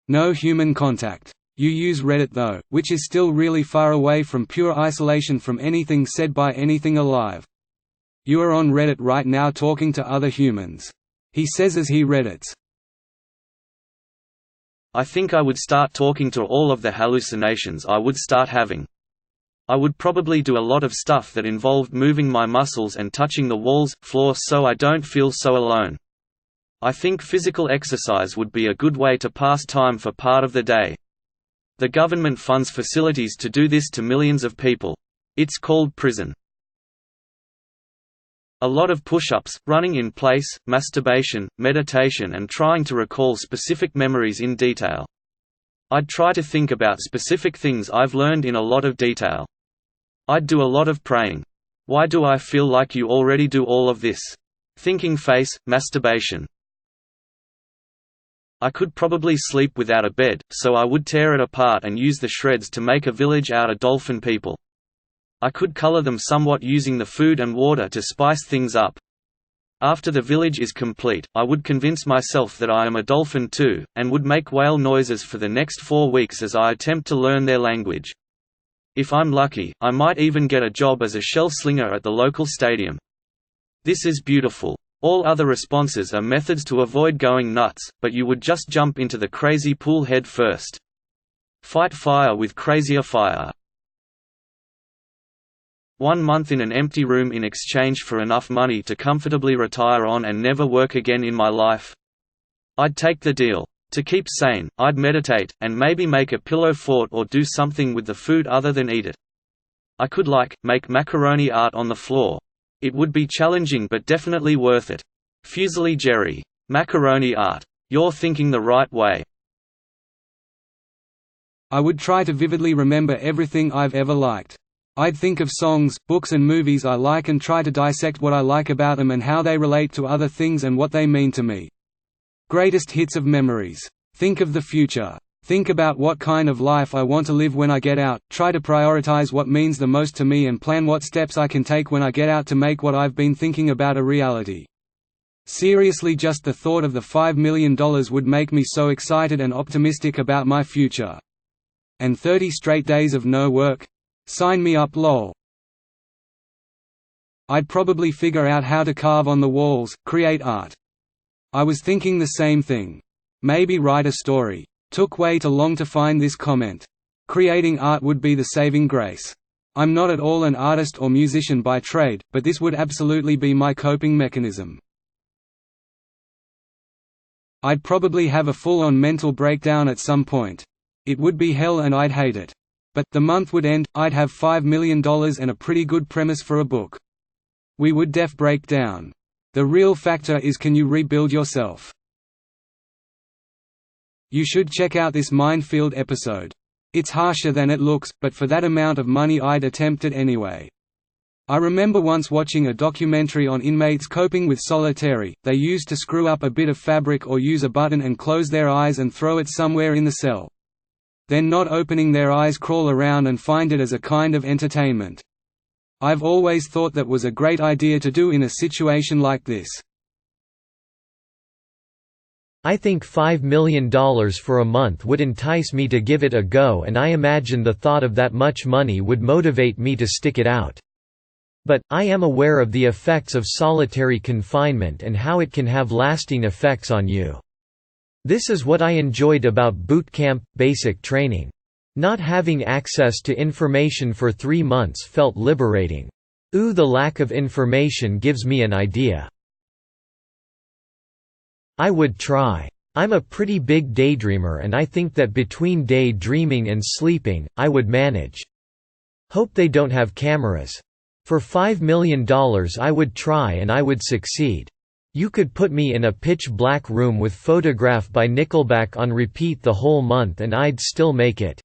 No human contact. You use Reddit though, which is still really far away from pure isolation from anything said by anything alive. You are on Reddit right now talking to other humans. He says as he Reddits. I think I would start talking to all of the hallucinations I would start having. I would probably do a lot of stuff that involved moving my muscles and touching the walls, floor so I don't feel so alone. I think physical exercise would be a good way to pass time for part of the day. The government funds facilities to do this to millions of people. It's called prison. A lot of push-ups, running in place, masturbation, meditation and trying to recall specific memories in detail. I'd try to think about specific things I've learned in a lot of detail. I'd do a lot of praying. Why do I feel like you already do all of this? Thinking face, masturbation. I could probably sleep without a bed, so I would tear it apart and use the shreds to make a village out of dolphin people. I could color them somewhat using the food and water to spice things up. After the village is complete, I would convince myself that I am a dolphin too, and would make whale noises for the next 4 weeks as I attempt to learn their language. If I'm lucky, I might even get a job as a shell slinger at the local stadium. This is beautiful. All other responses are methods to avoid going nuts, but you would just jump into the crazy pool head first. Fight fire with crazier fire. 1 month in an empty room in exchange for enough money to comfortably retire on and never work again in my life. I'd take the deal. To keep sane, I'd meditate, and maybe make a pillow fort or do something with the food other than eat it. I could make macaroni art on the floor. It would be challenging but definitely worth it. Fuseli Jerry. Macaroni art. You're thinking the right way. I would try to vividly remember everything I've ever liked. I'd think of songs, books and movies I like and try to dissect what I like about them and how they relate to other things and what they mean to me. Greatest hits of memories. Think of the future. Think about what kind of life I want to live when I get out, try to prioritize what means the most to me and plan what steps I can take when I get out to make what I've been thinking about a reality. Seriously, just the thought of the $5 million would make me so excited and optimistic about my future. And 30 straight days of no work? Sign me up lol. I'd probably figure out how to carve on the walls, create art. I was thinking the same thing. Maybe write a story. Took way too long to find this comment. Creating art would be the saving grace. I'm not at all an artist or musician by trade, but this would absolutely be my coping mechanism. I'd probably have a full-on mental breakdown at some point. It would be hell and I'd hate it. But the month would end, I'd have $5 million and a pretty good premise for a book. We would break down. The real factor is, can you rebuild yourself? You should check out this Minefield episode. It's harsher than it looks, but for that amount of money I'd attempt it anyway. I remember once watching a documentary on inmates coping with solitary. They used to screw up a bit of fabric or use a button and close their eyes and throw it somewhere in the cell. Then not opening their eyes, crawl around and find it as a kind of entertainment. I've always thought that was a great idea to do in a situation like this. I think $5 million for a month would entice me to give it a go, and I imagine the thought of that much money would motivate me to stick it out. But, I am aware of the effects of solitary confinement and how it can have lasting effects on you. This is what I enjoyed about boot camp, basic training. Not having access to information for 3 months felt liberating. Ooh, the lack of information gives me an idea. I would try. I'm a pretty big daydreamer and I think that between daydreaming and sleeping, I would manage. Hope they don't have cameras. For $5 million I would try and I would succeed. You could put me in a pitch-black room with Photograph by Nickelback on repeat the whole month and I'd still make it.